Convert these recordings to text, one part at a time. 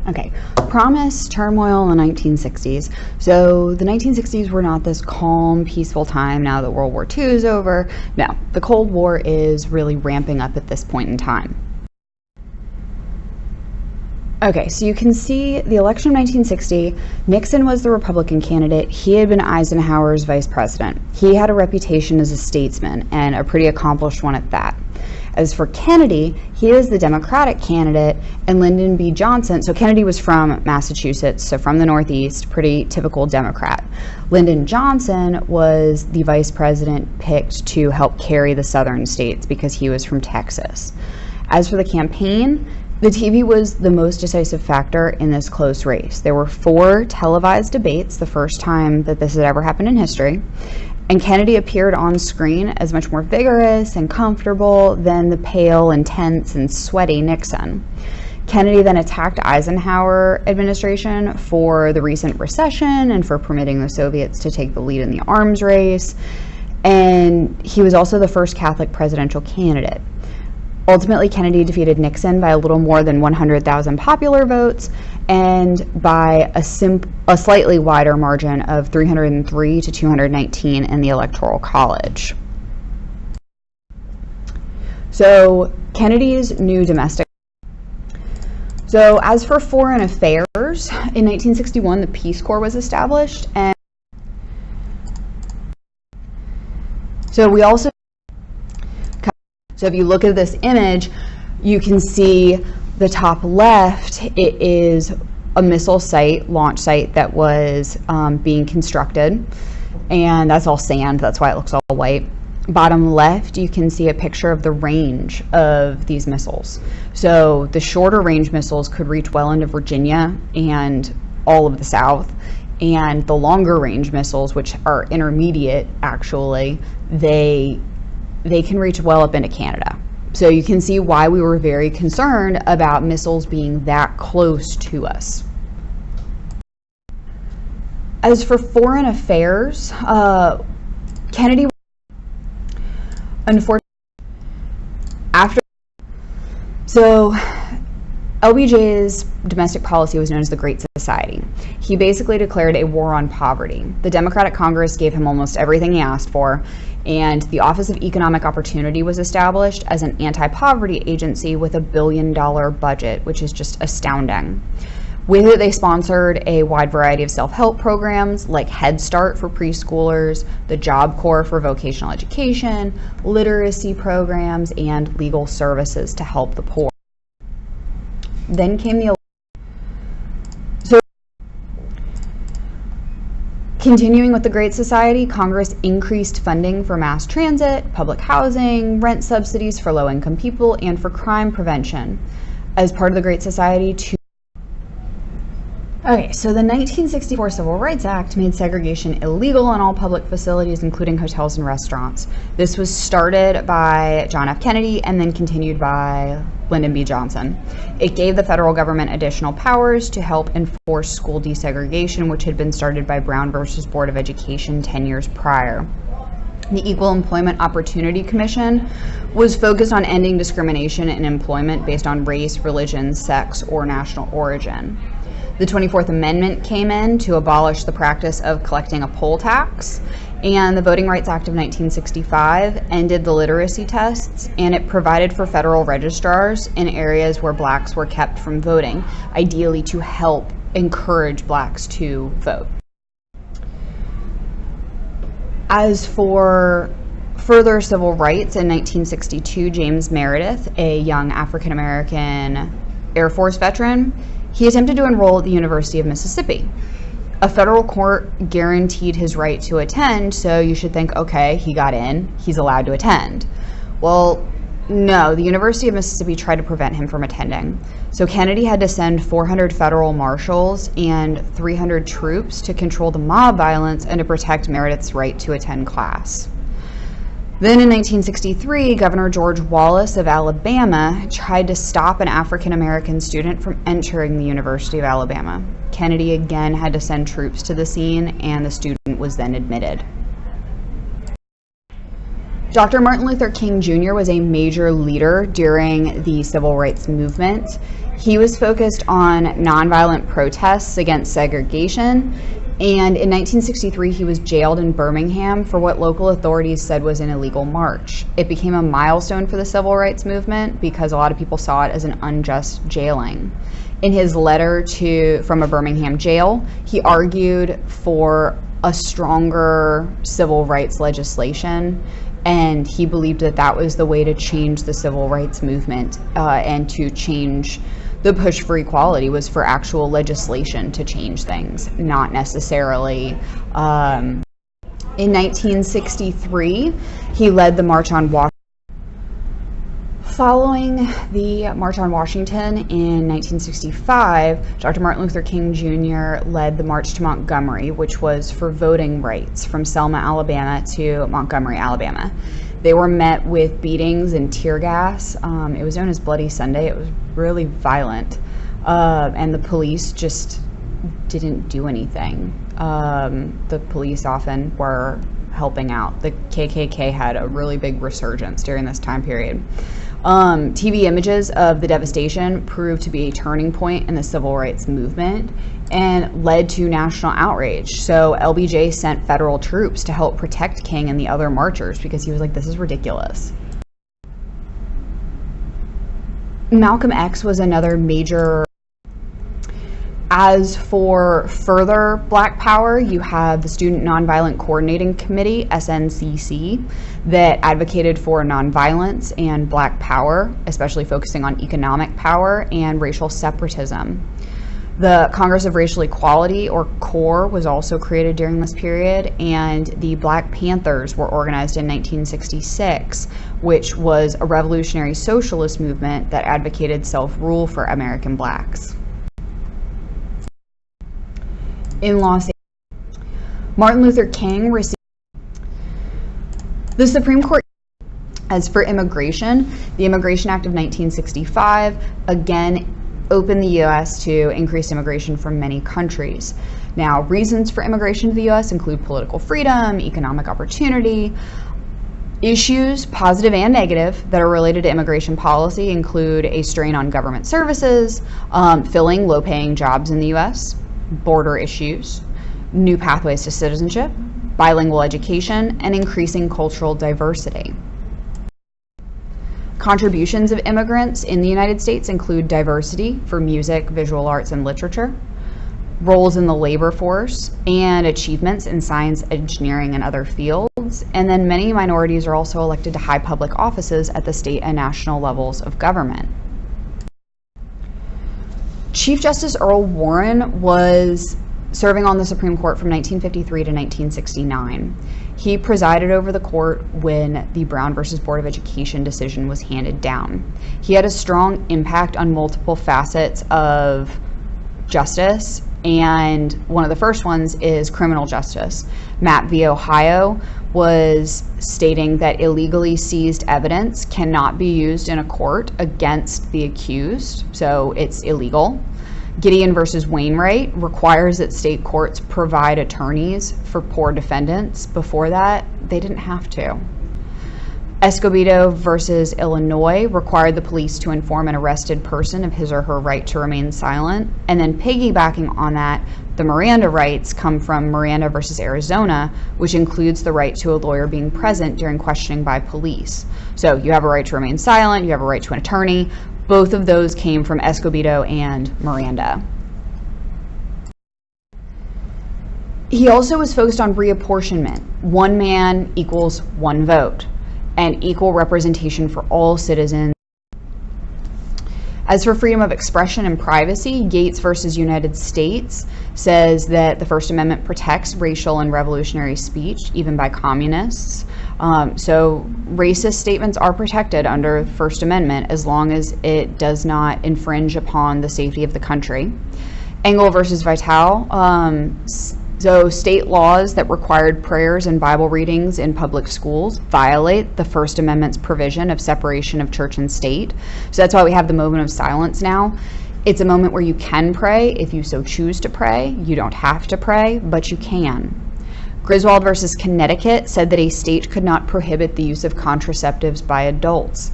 Okay, promise, turmoil in the 1960s. So the 1960s were not this calm, peaceful time now that World War II is over. No, the Cold War is really ramping up at this point in time. Okay, so you can see the election of 1960, Nixon was the Republican candidate. He had been Eisenhower's vice president. He had a reputation as a statesman, and a pretty accomplished one at that. As for Kennedy, he was the Democratic candidate, and Lyndon B. Johnson, so Kennedy was from Massachusetts, so from the Northeast, pretty typical Democrat. Lyndon Johnson was the vice president picked to help carry the southern states because he was from Texas. As for the campaign, the TV was the most decisive factor in this close race. There were 4 televised debates, the first time that this had ever happened in history, and Kennedy appeared on screen as much more vigorous and comfortable than the pale and tense and sweaty Nixon. Kennedy then attacked Eisenhower administration for the recent recession and for permitting the Soviets to take the lead in the arms race, and he was also the first Catholic presidential candidate. Ultimately, Kennedy defeated Nixon by a little more than 100,000 popular votes and by a slightly wider margin of 303 to 219 in the Electoral College. So, Kennedy's new domestic. So, as for foreign affairs, in 1961, the Peace Corps was established, and so we also. So if you look at this image, you can see the top left, it is a missile site, launch site that was being constructed, and that's all sand, that's why it looks all white. Bottom left, you can see a picture of the range of these missiles. So the shorter range missiles could reach well into Virginia and all of the South, and the longer range missiles, which are intermediate actually, they can reach well up into Canada. So you can see why we were very concerned about missiles being that close to us. As for foreign affairs, Kennedy, unfortunately, LBJ's domestic policy was known as the Great Society. He basically declared a war on poverty. The Democratic Congress gave him almost everything he asked for, and the Office of Economic Opportunity was established as an anti-poverty agency with $1 billion budget, which is just astounding. With it, they sponsored a wide variety of self-help programs like Head Start for preschoolers, the Job Corps for vocational education, literacy programs, and legal services to help the poor. Then came the Continuing with the Great Society, Congress increased funding for mass transit, public housing, rent subsidies for low-income people, and for crime prevention. As part of the Great Society, so the 1964 Civil Rights Act made segregation illegal in all public facilities, including hotels and restaurants. This was started by John F. Kennedy and then continued by Lyndon B. Johnson. It gave the federal government additional powers to help enforce school desegregation, which had been started by Brown versus Board of Education 10 years prior. The Equal Employment Opportunity Commission was focused on ending discrimination in employment based on race, religion, sex, or national origin. The 24th Amendment came in to abolish the practice of collecting a poll tax, and the Voting Rights Act of 1965 ended the literacy tests, and it provided for federal registrars in areas where blacks were kept from voting, ideally to help encourage blacks to vote. As for further civil rights, in 1962, James Meredith, a young African-American Air Force veteran, he attempted to enroll at the University of Mississippi. A federal court guaranteed his right to attend, so you should think, okay, he got in, he's allowed to attend. Well, no, the University of Mississippi tried to prevent him from attending. So Kennedy had to send 400 federal marshals and 300 troops to control the mob violence and to protect Meredith's right to attend class. Then in 1963, Governor George Wallace of Alabama tried to stop an African-American student from entering the University of Alabama. Kennedy again had to send troops to the scene, and the student was then admitted. Dr. Martin Luther King Jr. was a major leader during the civil rights movement. He was focused on nonviolent protests against segregation, and in 1963 he was jailed in Birmingham for what local authorities said was an illegal march. It became a milestone for the civil rights movement because a lot of people saw it as an unjust jailing. In his letter from a Birmingham jail, he argued for a stronger civil rights legislation, and he believed that that was the way to change the civil rights movement and to change the push for equality, was for actual legislation to change things, not necessarily. In 1963, he led the March on Washington. Following the March on Washington in 1965, Dr. Martin Luther King Jr. led the March to Montgomery, which was for voting rights from Selma, Alabama to Montgomery, Alabama. They were met with beatings and tear gas. It was known as Bloody Sunday. It was really violent, and the police just didn't do anything. The police often were helping out. The KKK had a really big resurgence during this time period. TV images of the devastation proved to be a turning point in the civil rights movement and led to national outrage. So LBJ sent federal troops to help protect King and the other marchers because he was like, this is ridiculous. Malcolm X was another major. As for further Black power, you have the Student Nonviolent Coordinating Committee, SNCC, that advocated for nonviolence and Black power, especially focusing on economic power and racial separatism. The Congress of Racial Equality, or CORE, was also created during this period, and the Black Panthers were organized in 1966, which was a revolutionary socialist movement that advocated self-rule for American Blacks. In Los Angeles, Martin Luther King received the Supreme Court. As for immigration, the Immigration Act of 1965 again opened the U.S. to increased immigration from many countries. Now, reasons for immigration to the U.S. include political freedom, economic opportunity. Issues, positive and negative, that are related to immigration policy include a strain on government services, filling low-paying jobs in the U.S., border issues, new pathways to citizenship, bilingual education, and increasing cultural diversity. Contributions of immigrants in the United States include diversity for music, visual arts, and literature, roles in the labor force, and achievements in science, engineering, and other fields. And then many minorities are also elected to high public offices at the state and national levels of government. Chief Justice Earl Warren was serving on the Supreme Court from 1953 to 1969. He presided over the court when the Brown versus Board of Education decision was handed down. He had a strong impact on multiple facets of justice, and one of the first ones is criminal justice. Mapp v. Ohio was stating that illegally seized evidence cannot be used in a court against the accused, so it's illegal. Gideon versus Wainwright requires that state courts provide attorneys for poor defendants. Before that, they didn't have to. Escobedo versus Illinois required the police to inform an arrested person of his or her right to remain silent. And then piggybacking on that, the Miranda rights come from Miranda versus Arizona, which includes the right to a lawyer being present during questioning by police. So you have a right to remain silent, you have a right to an attorney. Both of those came from Escobedo and Miranda. He also was focused on reapportionment. One man equals one vote, and equal representation for all citizens. As for freedom of expression and privacy, Gates versus United States says that the First Amendment protects racial and revolutionary speech, even by communists. So racist statements are protected under the First Amendment as long as it does not infringe upon the safety of the country. Engel versus Vitale. So state laws that required prayers and Bible readings in public schools violate the First Amendment's provision of separation of church and state. So that's why we have the moment of silence now. It's a moment where you can pray if you so choose to pray. You don't have to pray, but you can. Griswold versus Connecticut said that a state could not prohibit the use of contraceptives by adults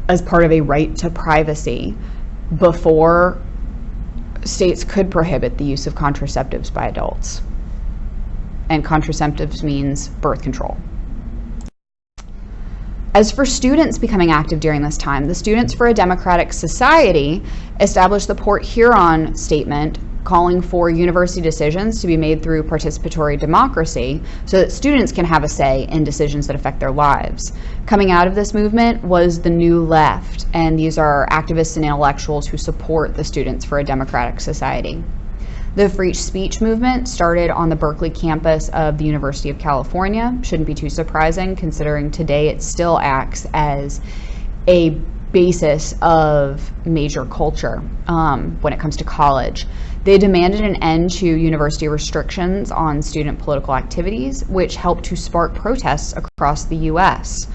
as part of a right to privacy. before states could prohibit the use of contraceptives by adults. And contraceptives means birth control. As for students becoming active during this time, the Students for a Democratic Society established the Port Huron Statement, calling for university decisions to be made through participatory democracy so that students can have a say in decisions that affect their lives. Coming out of this movement was the New Left, and these are activists and intellectuals who support the Students for a Democratic Society. The free speech movement started on the Berkeley campus of the University of California. Shouldn't be too surprising considering today it still acts as a basis of major culture when it comes to college. They demanded an end to university restrictions on student political activities, which helped to spark protests across the U.S.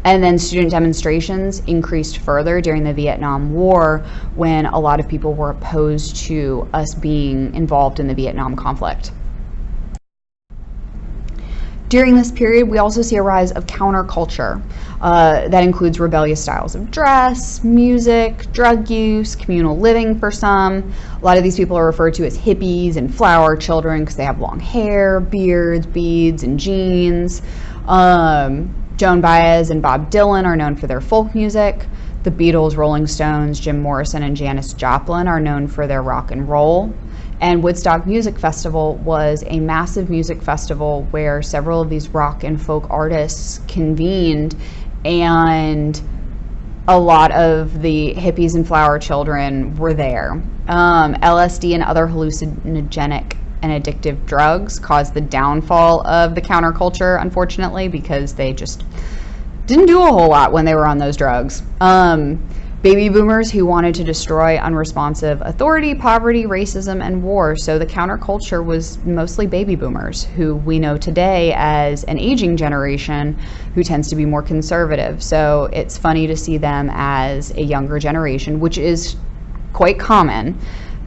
And then student demonstrations increased further during the Vietnam War, when a lot of people were opposed to us being involved in the Vietnam conflict. During this period, we also see a rise of counterculture. That includes rebellious styles of dress, music, drug use, communal living for some. A lot of these people are referred to as hippies and flower children because they have long hair, beards, beads, and jeans. Joan Baez and Bob Dylan are known for their folk music. The Beatles, Rolling Stones, Jim Morrison, and Janis Joplin are known for their rock and roll. And Woodstock Music Festival was a massive music festival where several of these rock and folk artists convened, and a lot of the hippies and flower children were there. LSD and other hallucinogenic and addictive drugs caused the downfall of the counterculture, unfortunately, because they just didn't do a whole lot when they were on those drugs. Baby boomers who wanted to destroy unresponsive authority, poverty, racism, and war. So the counterculture was mostly baby boomers, who we know today as an aging generation who tends to be more conservative. So it's funny to see them as a younger generation, which is quite common,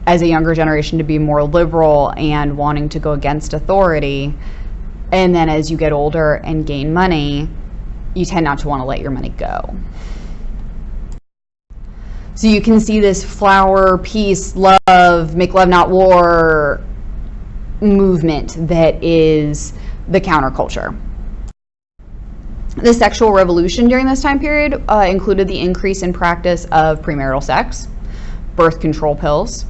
as a younger generation to be more liberal and wanting to go against authority. And then as you get older and gain money, you tend not to want to let your money go. So you can see this flower, peace, love, make love not war movement that is the counterculture. The sexual revolution during this time period included the increase in practice of premarital sex, birth control pills,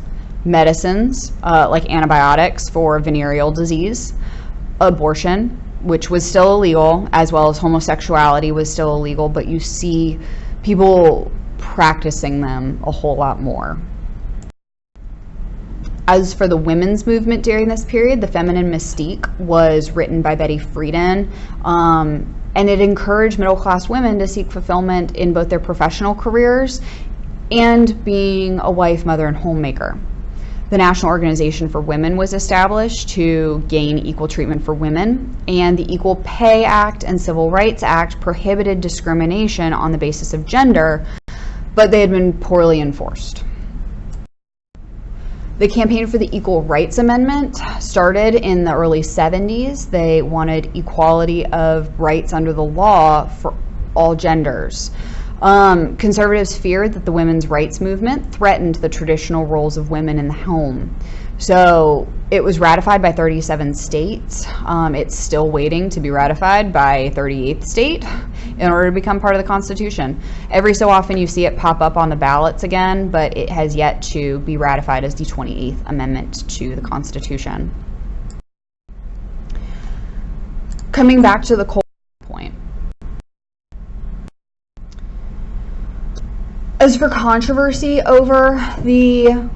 medicines like antibiotics for venereal disease, abortion, which was still illegal, as well as homosexuality was still illegal, but you see people practicing them a whole lot more. As for the women's movement during this period, The Feminine Mystique was written by Betty Friedan, and it encouraged middle-class women to seek fulfillment in both their professional careers and being a wife, mother, and homemaker. The National Organization for Women was established to gain equal treatment for women, and the Equal Pay Act and Civil Rights Act prohibited discrimination on the basis of gender, but they had been poorly enforced. The campaign for the Equal Rights Amendment started in the early 70s. They wanted equality of rights under the law for all genders. Conservatives feared that the women's rights movement threatened the traditional roles of women in the home. So it was ratified by 37 states. It's still waiting to be ratified by 38th state in order to become part of the Constitution. Every so often you see it pop up on the ballots again, but it has yet to be ratified as the 28th Amendment to the Constitution. Coming back to the Cold War point. As for controversy over the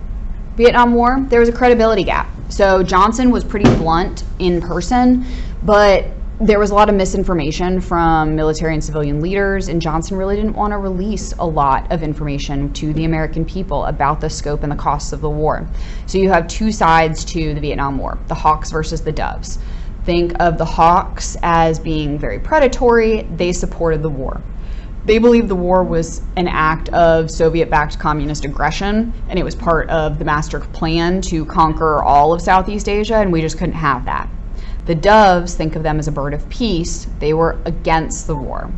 Vietnam War, there was a credibility gap. So Johnson was pretty blunt in person, but there was a lot of misinformation from military and civilian leaders, and Johnson really didn't want to release a lot of information to the American people about the scope and the costs of the war. So you have two sides to the Vietnam War, the Hawks versus the Doves. Think of the Hawks as being very predatory. They supported the war. They believed the war was an act of Soviet-backed communist aggression, and it was part of the master plan to conquer all of Southeast Asia, and we just couldn't have that. The Doves, think of them as a bird of peace. They were against the war.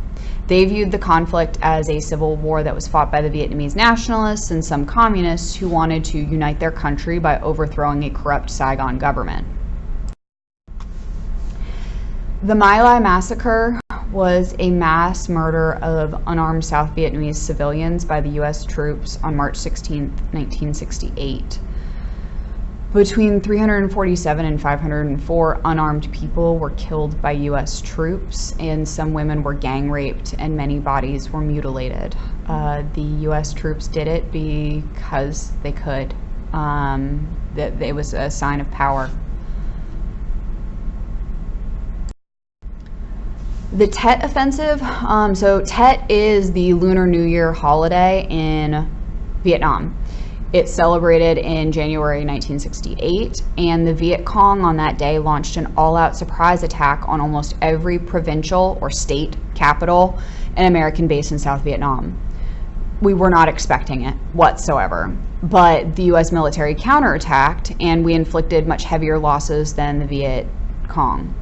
They viewed the conflict as a civil war that was fought by the Vietnamese nationalists and some communists who wanted to unite their country by overthrowing a corrupt Saigon government. The My Lai massacre was a mass murder of unarmed South Vietnamese civilians by the U.S. troops on March 16, 1968. Between 347 and 504 unarmed people were killed by U.S. troops, and some women were gang raped, and many bodies were mutilated. The U.S. troops did it because they could. It was a sign of power. The Tet Offensive, so Tet is the Lunar New Year holiday in Vietnam. It's celebrated in January 1968, and the Viet Cong on that day launched an all-out surprise attack on almost every provincial or state capital and American base in South Vietnam. We were not expecting it whatsoever, but the U.S. military counterattacked, and we inflicted much heavier losses than the Viet Cong.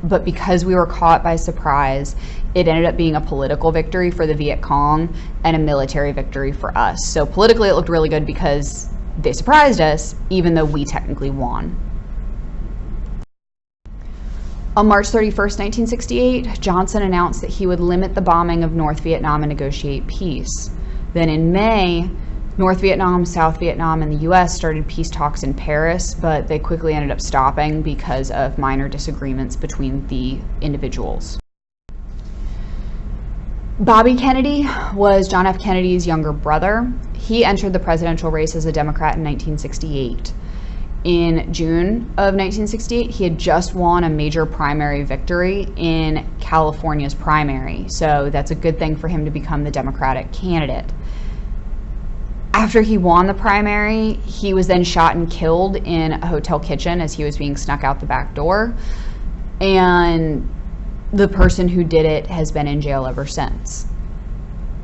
But because we were caught by surprise, it ended up being a political victory for the Viet Cong and a military victory for us. So politically, it looked really good because they surprised us, even though we technically won. On March 31st, 1968, Johnson announced that he would limit the bombing of North Vietnam and negotiate peace. Then in May, North Vietnam, South Vietnam, and the U.S. started peace talks in Paris, but they quickly ended up stopping because of minor disagreements between the individuals. Bobby Kennedy was John F. Kennedy's younger brother. He entered the presidential race as a Democrat in 1968. In June of 1968, he had just won a major primary victory in California's primary, so that's a good thing for him to become the Democratic candidate. After he won the primary, he was then shot and killed in a hotel kitchen as he was being snuck out the back door. And the person who did it has been in jail ever since.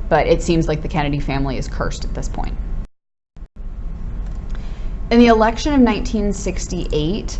But it seems like the Kennedy family is cursed at this point. In the election of 1968,